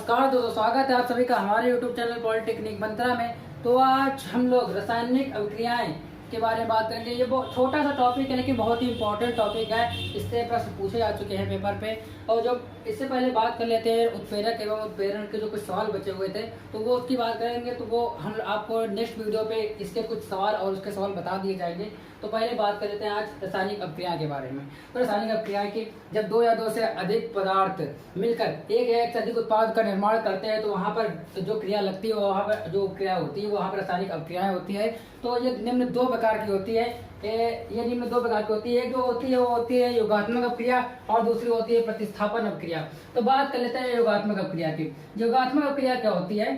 नमस्कार दोस्तों, स्वागत है आप सभी का हमारे YouTube चैनल पॉलिटेक्निक मंत्रा में। तो आज हम लोग रासायनिक अभिक्रियाएं के बारे में बात करेंगे। ये बहुत छोटा सा टॉपिक है लेकिन बहुत ही इंपॉर्टेंट टॉपिक है। इससे प्रश्न पूछे जा चुके हैं पेपर पे। और जो इससे पहले बात कर लेते हैं उत्प्रेरक एवं उत्प्रेरण के जो कुछ सवाल बचे हुए थे तो वो उसकी बात करेंगे। तो वो हम आपको नेक्स्ट वीडियो पे इसके कुछ सवाल और उसके सवाल बता दिए जाएंगे। तो पहले बात कर लेते हैं आज रासायनिक अभिक्रिया के बारे में। तो रासायनिक अभिक्रिया की जब दो या दो से अधिक पदार्थ मिलकर एक या एक से अधिक उत्पाद का निर्माण करते हैं तो वहाँ पर जो क्रिया लगती है वहाँ पर जो क्रिया होती है वहाँ पर रासायनिक अभिक्रियाएं होती है। तो ये निम्न दो प्रकार की होती है। ये निम्न दो प्रकार की होती है। एक जो होती है वो होती है योगात्मक अभिक्रिया और दूसरी होती है प्रतिस्थापन अभिक्रिया। तो बात कर लेते हैं योगात्मक अभिक्रिया की। योगात्मक अभिक्रिया क्या होती है?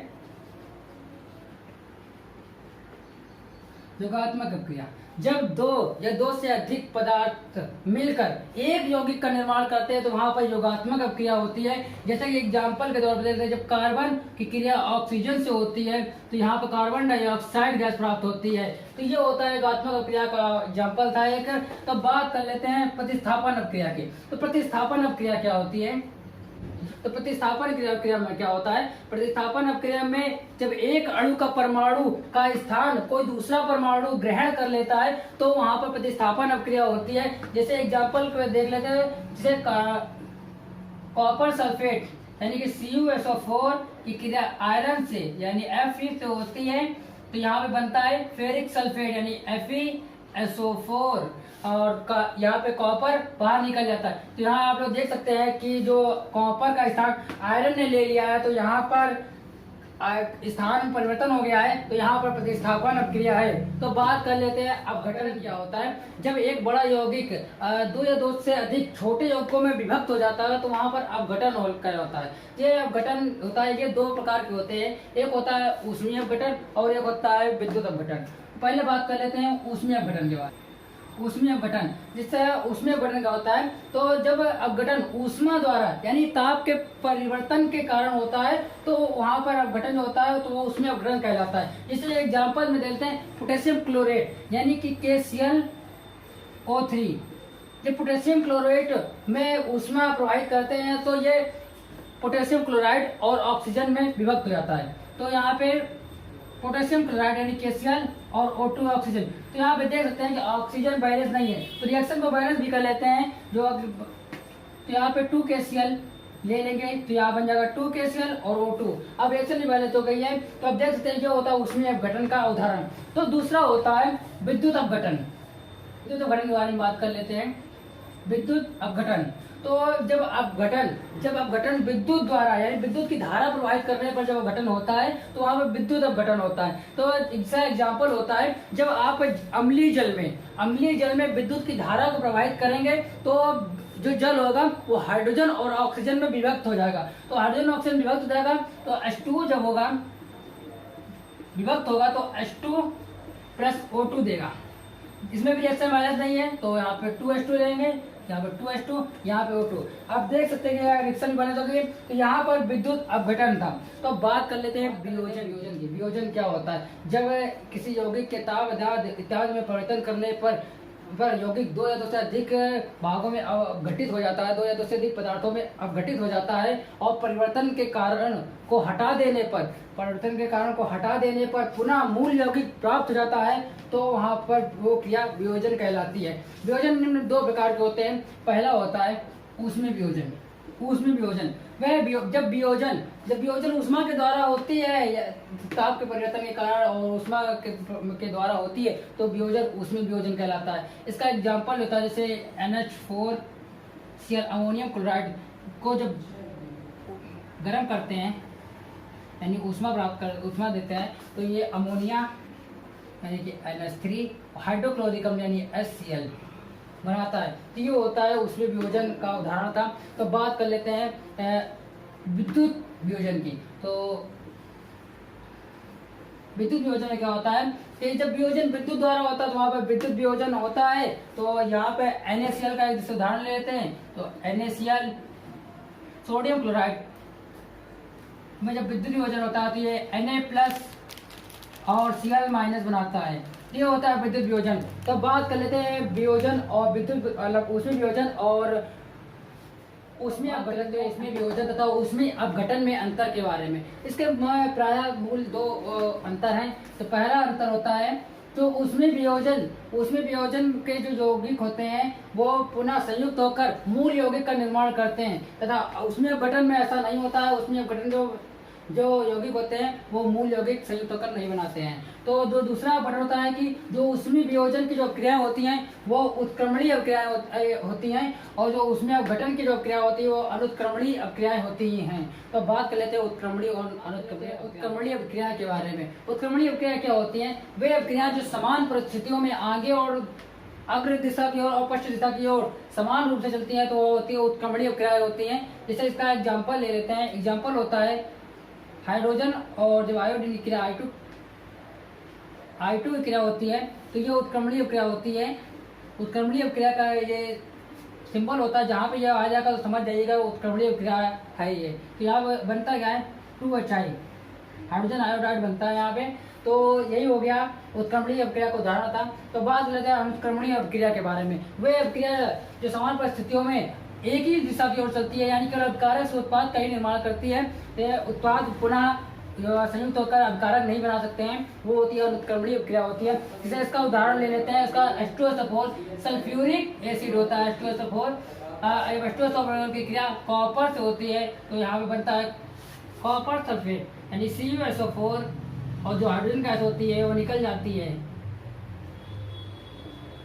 योगात्मक अभिक्रिया जब दो या दो से अधिक पदार्थ मिलकर एक यौगिक का निर्माण करते हैं तो वहां पर योगात्मक अभिक्रिया होती है। जैसे कि एग्जांपल के तौर पर देखते हैं, जब कार्बन की क्रिया ऑक्सीजन से होती है तो यहाँ पर कार्बन डाइऑक्साइड गैस प्राप्त होती है। तो ये होता है योगात्मक अभिक्रिया का एग्जाम्पल था एक। तो बात कर लेते हैं प्रतिस्थापन अभिक्रिया की। तो प्रतिस्थापन अभिक्रिया क्या होती है? तो प्रतिस्थापन क्रिया में क्या होता है? प्रतिस्थापन अभिक्रिया में जब एक अणु का परमाणु का स्थान कोई दूसरा परमाणु ग्रहण कर लेता है तो वहां पर प्रतिस्थापन अभिक्रिया होती है। जैसे एग्जांपल देख लेते हैं, जैसे कॉपर सल्फेट यानी कि CuSO4 की क्रिया आयरन से यानी Fe से होती है तो यहाँ पे बनता है फेरिक सल्फेट यानी FeSO4 और यहाँ पे कॉपर बाहर निकल जाता है। तो यहाँ आप लोग देख सकते हैं कि जो कॉपर का स्थान आयरन ने ले लिया है तो यहाँ पर स्थान परिवर्तन हो गया है। तो यहाँ पर प्रतिस्थापन अभिक्रिया है। तो बात कर लेते हैं अपघटन क्या होता है। जब एक बड़ा यौगिक दो या दो से अधिक छोटे यौगिकों में विभक्त हो जाता है तो वहाँ पर अपघटन क्या होता है। ये अपघटन होता है, ये दो प्रकार के होते हैं। एक होता है ऊष्मीय अपघटन और एक होता है विद्युत अपघटन। पहले बात कर लेते हैं ऊष्मीय अपघटन के बारे में। ऊष्मीय अपघटन, जिससे ऊष्मीय अपघटन क्या होता है? तो जब अपघटन ऊष्मा द्वारा यानी ताप के परिवर्तन के कारण होता है तो वहां पर अपघटन होता है तो वो ऊष्मीय अपघटन कहलाता है। इसलिए एग्जांपल में देते हैं पोटेशियम क्लोरेट यानी कि KClO3। जब पोटेशियम क्लोरेट में ऊष्मा प्रवाहित करते हैं तो ये पोटेशियम क्लोराइड और ऑक्सीजन में विभक्त हो जाता है। तो यहाँ पे पोटेशियम क्लोराइड यानी KCl और O2 ऑक्सीजन। तो यहाँ पे देख सकते हैं कि ऑक्सीजन बैलेंस नहीं है तो रिएक्शन को बैलेंस भी कर लेते हैं। तो यहाँ पे 2 KCl ले लेंगे तो यहाँ बन जाएगा 2 KCl और O2। अब रिएक्शन भी बैलेंस हो गई है। तो अब देख सकते हैं जो होता है ऊष्मीय अपघटन का उदाहरण। तो दूसरा होता है विद्युत अपघटन। विद्युत अपघटन के बारे में बात कर लेते हैं। विद्युत अपघटन, तो जब अपघटन विद्युत द्वारा यानी विद्युत की धारा प्रवाहित करने पर जब अपघटन होता है तो वहां पर विद्युत अपघटन होता है। तो इसका एग्जांपल होता है जब आप अम्लीय जल में विद्युत की धारा को प्रवाहित करेंगे तो जो जल होगा वो हाइड्रोजन और ऑक्सीजन में विभक्त हो जाएगा। तो हाइड्रोजन ऑक्सीजन विभक्त हो जाएगा तो H2 जब होगा विभक्त होगा तो H2 प्लस O2 देगा। इसमें भी रिएक्शन बैलेंस नहीं है तो यहाँ पे 2H2 लेंगे, यहाँ पे 2H2, यहाँ पे O2। आप देख सकते हैं कि रिएक्शन बैलेंस हो गई। तो यहाँ पर विद्युत अपघटन था। तो बात कर लेते हैं वियोजन की। वियोजन क्या होता है? जब किसी यौगिक के ताप इत्यादि में परिवर्तन करने पर यौगिक दो या दो से अधिक भागों में अपघटित हो जाता है, दो या दो से अधिक पदार्थों में अपघटित हो जाता है और परिवर्तन के कारण को हटा देने पर पुनः मूल यौगिक प्राप्त हो जाता है तो वहां पर वो क्रिया वियोजन कहलाती है। वियोजन निम्न दो प्रकार के होते हैं। पहला होता है ऊष्मीय वियोजन। वह जब वियोजन ऊष्मा के द्वारा होती है, ताप के परिवर्तन के कारण और ऊष्मा के द्वारा होती है तो वियोजन ऊष्मीय वियोजन कहलाता है। इसका एग्जांपल होता है जैसे NH4Cl अमोनियम क्लोराइड को जब गर्म करते हैं यानी ऊष्मा देते हैं तो ये अमोनिया यानी कि NH3 हाइड्रोक्लोरिक अम्ल यानी HCl बनाता है। तो ये होता है ऊष्मीय वियोजन का उदाहरण था। तो बात कर लेते हैं विद्युत वियोजन की। तो विद्युत वियोजन में क्या होता है कि जब वियोजन विद्युत द्वारा होता है तो वहां पर विद्युत वियोजन होता है। तो यहाँ पे NaCl का एक उदाहरण लेते हैं। तो NaCl सोडियम क्लोराइड में जब विद्युत वियोजन होता है तो ये Na+ और Cl- बनाता है। ये होता है विद्युत वियोजन। तो बात कर लेते हैं वियोजन और विद्युत ऊष्मीय वियोजन और उसमें अपघटन में उसमें वियोजन तथा उसमें अपघटन में अंतर के बारे में। इसके प्रायः मूल दो अंतर हैं। तो पहला अंतर होता है तो उसमें वियोजन के जो यौगिक होते हैं वो पुनः संयुक्त होकर मूल यौगिक का निर्माण करते हैं, तथा उसमें अपघटन में ऐसा नहीं होता है। उसमें अपघटन जो यौगिक होते हैं वो मूल यौगिक संयुक्त होकर नहीं बनाते हैं। तो जो दूसरा अपघटन होता है कि जो उसमें वियोजन की जो क्रियाएं होती हैं वो उत्क्रमणीय क्रियाएं होती हैं, और जो उसमें अपघटन की जो क्रिया होती है वो अनुत्क्रमणीय क्रियाएं होती ही हैं। तो बात कर लेते हैं उत्क्रमणीय और उत्क्रमणीय क्रिया के बारे में। उत्क्रमणीय क्रिया क्या होती हैं? वे क्रियाएं जो समान परिस्थितियों में आगे और अग्र दिशा की ओर और पश्चिम दिशा की ओर समान रूप से चलती हैं, तो वो होती है उत्क्रमणीय क्रियाएं होती हैं। जैसे इसका एग्जाम्पल ले लेते हैं। एग्जाम्पल होता है हाइड्रोजन और जब आयोडीन की क्रिया I2 की क्रिया होती है तो ये उत्क्रमणीय क्रिया होती है। उत्क्रमणीय क्रिया का ये सिंबल होता है, जहाँ पे ये आ जाएगा तो समझ जाइएगा उत्क्रमणीय क्रिया है ये। तो यहाँ बनता क्या है? 2HI हाइड्रोजन आयोडाइड बनता है यहाँ पे। तो यही हो गया उत्क्रमणीय अभिक्रिया का उदाहरण था। तो बात लेते हैं अनुत्क्रमणीय अभिक्रिया के बारे में। वे अभिक्रिया जो समान परिस्थितियों में एक ही दिशा की ओर चलती है, यानी कि अभिकारक से उत्पाद का ही निर्माण करती है, तो उत्पाद पुनः संयुक्त होकर अभिकारक नहीं बना सकते हैं, वो होती है अनुत्क्रमणीय अभिक्रिया होती है। जैसे इसका उदाहरण ले लेते हैं। इसका H2SO4 सल्फ्यूरिक एसिड होता है। H2SO4 H2SO4 की क्रिया कॉपर से होती है, तो यहाँ पे बनता है कॉपर सल्फेट यानी CuSO4, और जो हाइड्रोजन गैस होती है वो निकल जाती है।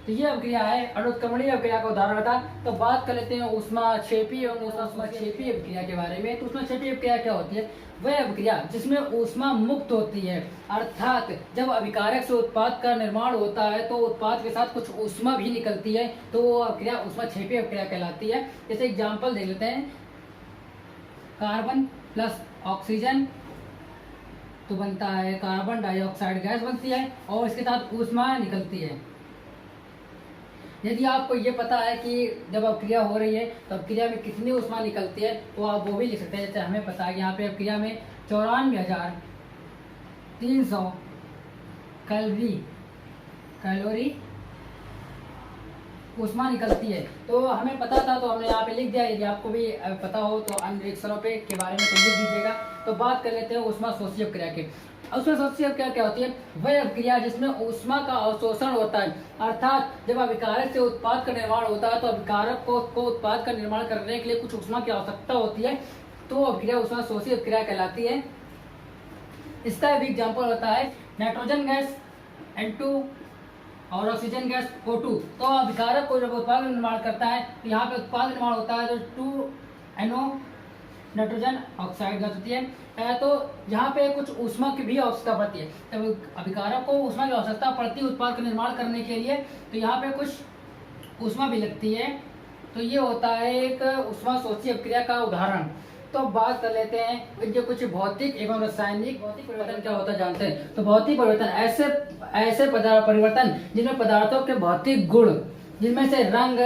तो ये अभिक्रिया है अनुत्क्रमणीय अभिक्रिया का उदाहरण था। तो बात कर लेते हैं ऊष्माक्षेपी एवं ऊष्माक्षेपी अभिक्रिया के बारे में। तो ऊष्माक्षेपी अभिक्रिया क्या होती है? वह अभिक्रिया जिसमें ऊष्मा मुक्त होती है, अर्थात जब अभिकारक से उत्पाद का निर्माण होता है तो उत्पाद के साथ कुछ ऊष्मा भी निकलती है, तो वो अभिक्रिया ऊष्माक्षेपी अभिक्रिया कहलाती है। जैसे एग्जाम्पल देख लेते हैं। कार्बन प्लस ऑक्सीजन तो बनता है कार्बन डाइऑक्साइड गैस बनती है, और इसके साथ ऊष्मा निकलती है। यदि आपको ये पता है कि जब अभिक्रिया हो रही है तो अभिक्रिया में कितनी ऊष्मा निकलती है तो आप वो भी लिख सकते हैं। जैसे हमें पता है यहाँ पे अभिक्रिया में 94,300 कैलोरी ऊष्मा निकलती है। तो हमें पता था तो हमने यहाँ पे लिख दिया। यदि आपको भी पता हो तो अन्य रिएक्शनों पे के बारे में तो लिख दीजिएगा। तो बात कर लेते हैं ऊष्मा शोषी अभिक्रिया के। ऊष्मा शोषी अभिक्रिया क्या होती है? वह अभिक्रिया जिसमें ऊष्मा का अवशोषण होता है, अर्थात जब अभिकारक से उत्पाद का निर्माण होता है तो अभिकारक को उत्पाद का निर्माण करने के लिए कुछ ऊष्मा की आवश्यकता होती है, तो अभिक्रिया ऊष्मा शोषी अभिक्रिया कहलाती है। इसका भी एग्जाम्पल होता है नाइट्रोजन गैस N2 और ऑक्सीजन गैस O2। तो अभिकारक को जब उत्पाद निर्माण करता है तो यहाँ पे उत्पाद निर्माण होता है जो 2NO नाइट्रोजन ऑक्साइड गैस होती है। तो यहाँ पे कुछ ऊष्मा की भी आवश्यकता पड़ती है। जब अभिकारक को ऊष्मा की आवश्यकता पड़ती है उत्पाद का निर्माण करने के लिए, तो यहाँ पे कुछ ऊष्मा भी लगती है। तो ये होता है एक ऊष्मा शोषी अभिक्रिया का उदाहरण। तो बात कर लेते हैं इनके कुछ भौतिक एवं रासायनिक। भौतिक परिवर्तन क्या होता है जानते हैं? तो भौतिक परिवर्तन ऐसे परिवर्तन जिनमें पदार्थों के भौतिक गुण, जिनमें से रंग,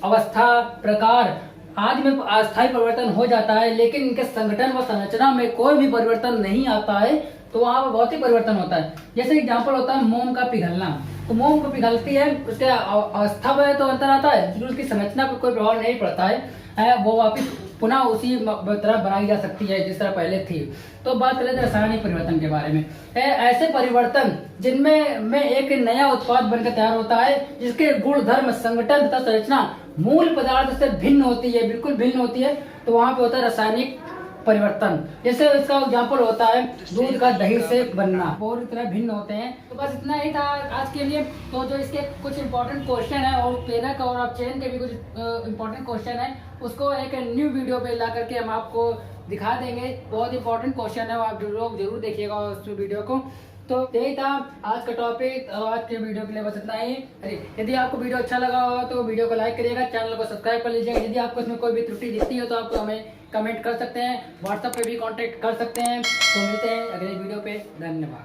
अवस्था, प्रकार आदि में अस्थायी परिवर्तन हो जाता है, लेकिन इनके संगठन व संरचना में कोई भी परिवर्तन नहीं आता है, तो वहाँ पर भौतिक परिवर्तन होता है। जैसे एग्जाम्पल होता है मोम का पिघलना। तो मोम को पिघलती है, उसके अवस्था में तो अंतर आता है, लेकिन उसकी संरचना पर कोई प्रभाव नहीं पड़ता है। वो वापिस पुनः उसी तरह बनाई जा सकती है जिस तरह पहले थी। तो बात कर लेते हैं रासायनिक परिवर्तन के बारे में। ऐसे परिवर्तन जिनमें एक नया उत्पाद बनकर तैयार होता है, जिसके गुण धर्म, संगठन तथा संरचना मूल पदार्थ से भिन्न होती है, बिल्कुल भिन्न होती है, तो वहां पे होता है रासायनिक परिवर्तन। जैसे इसका एग्जाम्पल होता है दूध का दही से बनना, पूरी तरह भिन्न होते हैं। तो बस इतना ही था आज के लिए। तो जो इसके कुछ इंपॉर्टेंट क्वेश्चन है और प्रेरक और अपचयन के भी कुछ इंपॉर्टेंट क्वेश्चन है, उसको एक न्यू वीडियो पे ला करके हम आपको दिखा देंगे। बहुत इंपॉर्टेंट क्वेश्चन है, आप लोग जरूर देखिएगा उस वीडियो को। तो यही था आज का टॉपिक। आज के वीडियो के लिए बस इतना ही। यदि आपको वीडियो अच्छा लगा हो तो वीडियो को लाइक करिएगा, चैनल को सब्सक्राइब कर लीजिएगा। यदि आपको इसमें कोई भी त्रुटि दिखती हो तो आप हमें कमेंट कर सकते हैं, व्हाट्सएप पे भी कांटेक्ट कर सकते हैं। तो मिलते हैं अगले वीडियो पे। धन्यवाद।